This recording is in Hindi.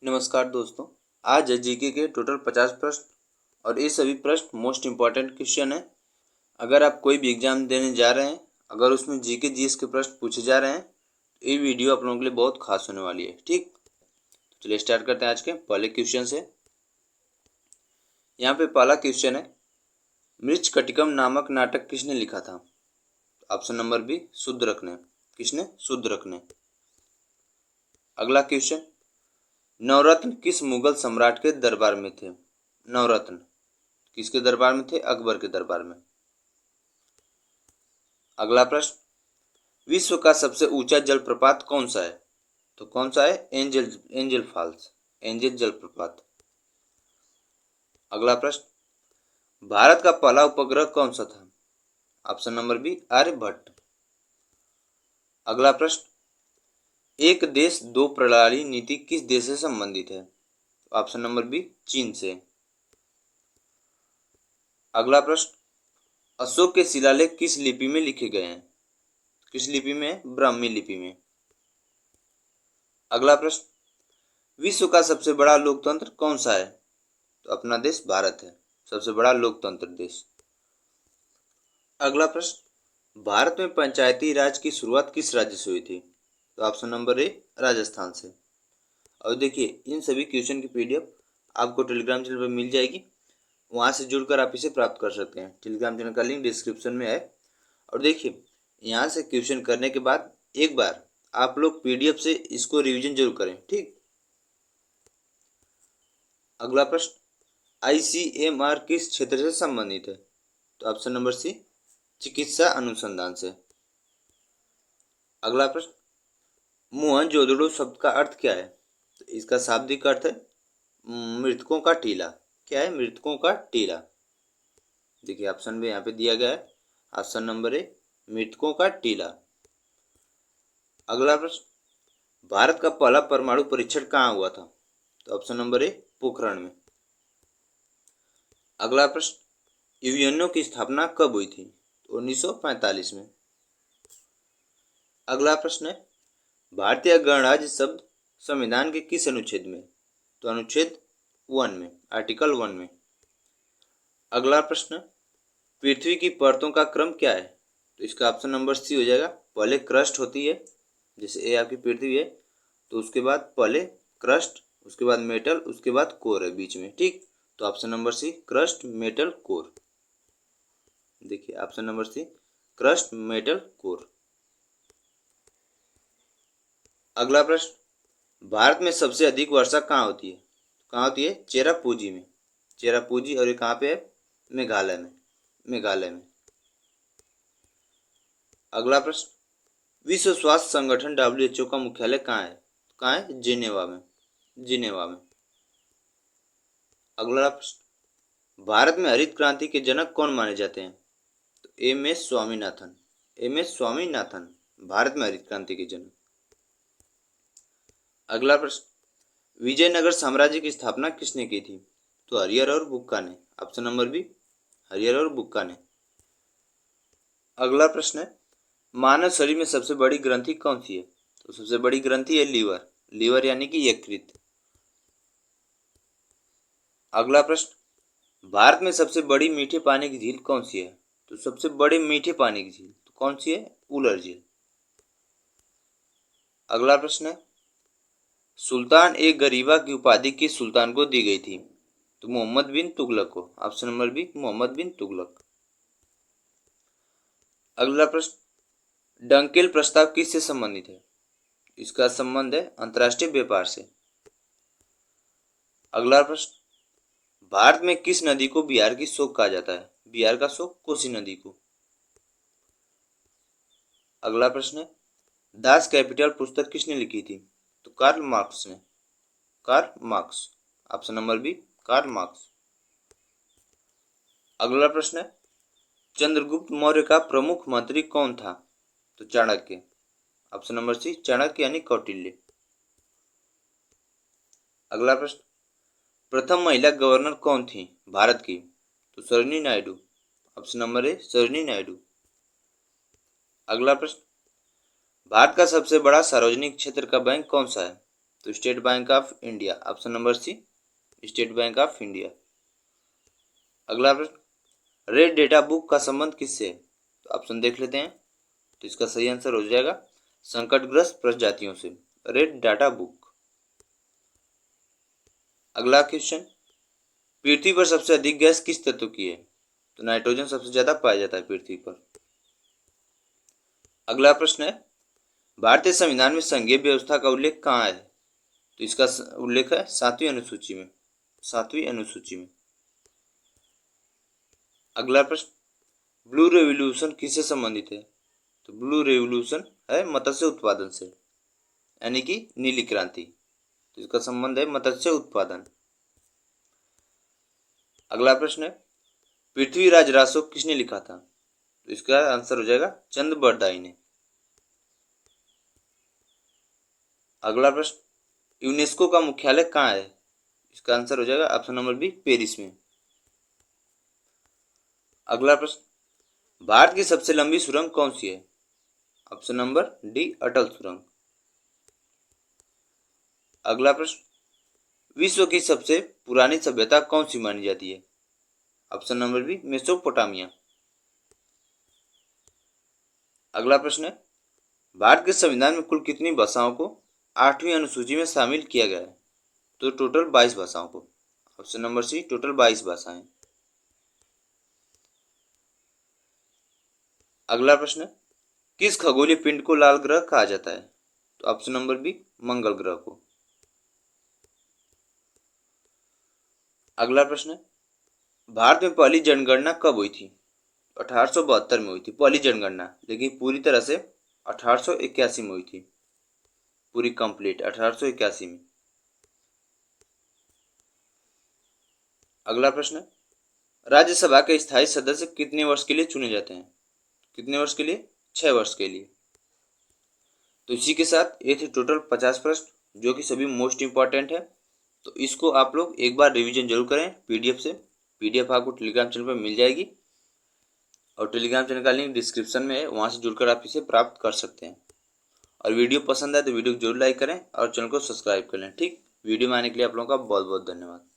नमस्कार दोस्तों। आज है जीके के टोटल 50 प्रश्न और ये सभी प्रश्न मोस्ट इम्पॉर्टेंट क्वेश्चन है। अगर आप कोई भी एग्जाम देने जा रहे हैं, अगर उसमें जीके जीएस के प्रश्न पूछे जा रहे हैं तो ये वीडियो आप लोगों के लिए बहुत खास होने वाली है। ठीक, तो चलिए स्टार्ट करते हैं आज के पहले क्वेश्चन से। यहाँ पे पहला क्वेश्चन है, मृच्छकटिकम नामक नाटक किसने लिखा था? ऑप्शन नंबर बी शूद्रक ने। किसने? शूद्रक ने। अगला क्वेश्चन, नवरत्न किस मुगल सम्राट के दरबार में थे? नवरत्न किसके दरबार में थे? अकबर के दरबार में। अगला प्रश्न, विश्व का सबसे ऊंचा जलप्रपात कौन सा है? तो कौन सा है? एंजल फॉल्स, एंजल जलप्रपात। अगला प्रश्न, भारत का पहला उपग्रह कौन सा था? Option number B Aryabhata. अगला प्रश्न, एक देश दो प्रणाली नीति किस देश से संबंधित है? ऑप्शन नंबर बी चीन से। अगला प्रश्न, अशोक के शिलालेख किस लिपि में लिखे गए हैं? किस लिपि में? ब्राह्मी लिपि में। अगला प्रश्न, विश्व का सबसे बड़ा लोकतंत्र कौन सा है? तो अपना देश भारत है, सबसे बड़ा लोकतंत्र देश। अगला प्रश्न, भारत में पंचायती राज की शुरुआत किस राज्य से हुई थी? तो ऑप्शन नंबर ए राजस्थान से। और देखिए, इन सभी क्वेश्चन की पीडीएफ आपको टेलीग्राम चैनल पर मिल जाएगी, वहाँ से जुड़कर आप इसे प्राप्त कर सकते हैं। टेलीग्राम चैनल का लिंक डिस्क्रिप्शन में है। और देखिए, यहाँ से क्वेश्चन करने के बाद एक बार आप लोग पीडीएफ से इसको रिवीजन जरूर करें। ठीक। अगला प्रश्न, आईसीएमआर किस क्षेत्र से संबंधित है? तो ऑप्शन नंबर सी चिकित्सा अनुसंधान से। अगला प्रश्न, मोहनजोदड़ो शब्द का अर्थ क्या है? तो इसका शाब्दिक अर्थ है मृतकों का टीला। क्या है? मृतकों का टीला। देखिए ऑप्शन भी यहाँ पे दिया गया है, ऑप्शन नंबर ए मृतकों का टीला। अगला प्रश्न, भारत का पहला परमाणु परीक्षण कहाँ हुआ था? तो ऑप्शन नंबर ए पोखरण में। अगला प्रश्न, यूएनओ की स्थापना कब हुई थी? 1945 में। अगला प्रश्न है, भारतीय गणराज्य शब्द संविधान के किस अनुच्छेद में? तो अनुच्छेद 1 में, आर्टिकल 1 में। अगला प्रश्न, पृथ्वी की परतों का क्रम क्या है? तो इसका ऑप्शन नंबर सी हो जाएगा, पहले क्रस्ट होती है, जैसे ए आपकी पृथ्वी है तो उसके बाद पहले क्रस्ट, उसके बाद मेटल, उसके बाद कोर है बीच में। ठीक, तो option number C crust metal core. देखिए option number C crust metal core. अगला प्रश्न, भारत में सबसे अधिक वर्षा कहाँ होती है? कहाँ होती है? चेरापूंजी में। चेरापूंजी, और ये कहाँ पे है? मेघालय में, मेघालय में। अगला प्रश्न, विश्व स्वास्थ्य संगठन WHO का मुख्यालय कहाँ है? कहाँ है? जिनेवा में, जिनेवा में। अगला प्रश्न, भारत में हरित क्रांति के जनक कौन माने जाते हैं? तो MS स्वामीनाथन, MS स्वामीनाथन भारत में हरित क्रांति के जनक। अगला प्रश्न, विजयनगर साम्राज्य की स्थापना किसने की थी? तो हरिहर और बुक्का ने। ऑप्शन नंबर बी हरिहर और बुक्का ने। अगला प्रश्न है, मानव शरीर में सबसे बड़ी ग्रंथि कौन सी है? तो सबसे बड़ी ग्रंथि है लीवर, लीवर यानी कि यकृत। अगला प्रश्न, भारत में सबसे बड़ी मीठे पानी की झील कौन सी है? तो सबसे बड़ी मीठे पानी की झील तो कौन सी है? उलर झील। अगला प्रश्न है, सुल्तान ए गरीबा की उपाधि किस सुल्तान को दी गई थी? तो मोहम्मद बिन तुगलक को। ऑप्शन नंबर बी मोहम्मद बिन तुगलक। अगला प्रश्न, डंकेल प्रस्ताव किससे संबंधित है? इसका संबंध है अंतर्राष्ट्रीय व्यापार से। अगला प्रश्न, भारत में किस नदी को बिहार की शोक कहा जाता है? बिहार का शोक कोसी नदी को। अगला प्रश्न है, दास कैपिटल पुस्तक किसने लिखी थी? तो कार्ल मार्क्स ने, Karl Marx. Option number B Karl Marx. अगला प्रश्न है, चंद्रगुप्त मौर्य का प्रमुख मंत्री कौन था? तो Chanakya. Option number C Chanakya यानी कौटिल्य। अगला प्रश्न, प्रथम महिला गवर्नर कौन थी भारत की? तो Sarojini Naidu. Option number A Sarojini Naidu. अगला प्रश्न, भारत का सबसे बड़ा सार्वजनिक क्षेत्र का बैंक कौन सा है? तो State Bank of India, option number C, State Bank of India. अगला प्रश्न, रेड डेटा बुक का संबंध किससे है? तो ऑप्शन देख लेते हैं। तो इसका सही आंसर हो जाएगा संकटग्रस्त प्रजातियों से, रेड डाटा बुक। अगला क्वेश्चन, पृथ्वी पर सबसे अधिक गैस किस तत्व की है? तो नाइट्रोजन सबसे ज्यादा पाया जाता है पृथ्वी पर। अगला प्रश्न है, भारतीय संविधान में संघीय व्यवस्था का उल्लेख कहाँ है? तो इसका उल्लेख है 7वीं अनुसूची में, 7वीं अनुसूची में। अगला प्रश्न, ब्लू रेवोल्यूशन किससे संबंधित है? तो ब्लू रेवोल्यूशन है मत्स्य उत्पादन से, यानी कि नीली क्रांति। तो इसका संबंध है मत्स्य उत्पादन। अगला प्रश्न है, पृथ्वीराज रासो किसने लिखा था? तो इसका आंसर हो जाएगा चंद बरदाई ने। अगला प्रश्न, यूनेस्को का मुख्यालय कहाँ है? इसका आंसर हो जाएगा ऑप्शन नंबर बी, पेरिस में। अगला प्रश्न, भारत की सबसे लंबी सुरंग कौन सी है? ऑप्शन नंबर डी, अटल सुरंग। अगला प्रश्न, विश्व की सबसे पुरानी सभ्यता कौन सी मानी जाती है? Option number B, Mesopotamia. अगला प्रश्न है, भारत के संविधान में कुल कितनी भाषाओं को 8वीं अनुसूची में शामिल किया गया है? तो टोटल 22 भाषाओं को, ऑप्शन नंबर सी, टोटल 22 भाषाएं। अगला प्रश्न है, किस खगोलीय पिंड को लाल ग्रह कहा जाता है? तो ऑप्शन नंबर बी, मंगल ग्रह को। अगला प्रश्न है, भारत में पहली जनगणना कब हुई थी? 1872 में हुई थी पहली जनगणना, लेकिन पूरी तरह से 1881 में हुई थी, पूरी कंप्लीट 1881 में। अगला प्रश्न है, राज्यसभा के स्थायी सदस्य कितने वर्ष के लिए चुने जाते हैं? कितने वर्ष के लिए? 6 वर्ष के लिए। तो इसी के साथ ये थे टोटल 50 प्रश्न, जो कि सभी मोस्ट इंपॉर्टेंट है। तो इसको आप लोग एक बार रिवीजन जरूर करें पीडीएफ से। पीडीएफ आपको टेलीग्राम चैनल पर मिल जाएगी, और टेलीग्राम चैनल का लिंक डिस्क्रिप्शन में है, वहाँ से जुड़कर आप इसे प्राप्त कर सकते हैं। और वीडियो पसंद आए तो वीडियो को जरूर लाइक करें और चैनल को सब्सक्राइब कर लें। ठीक, वीडियो में आने के लिए आप लोगों का बहुत बहुत धन्यवाद।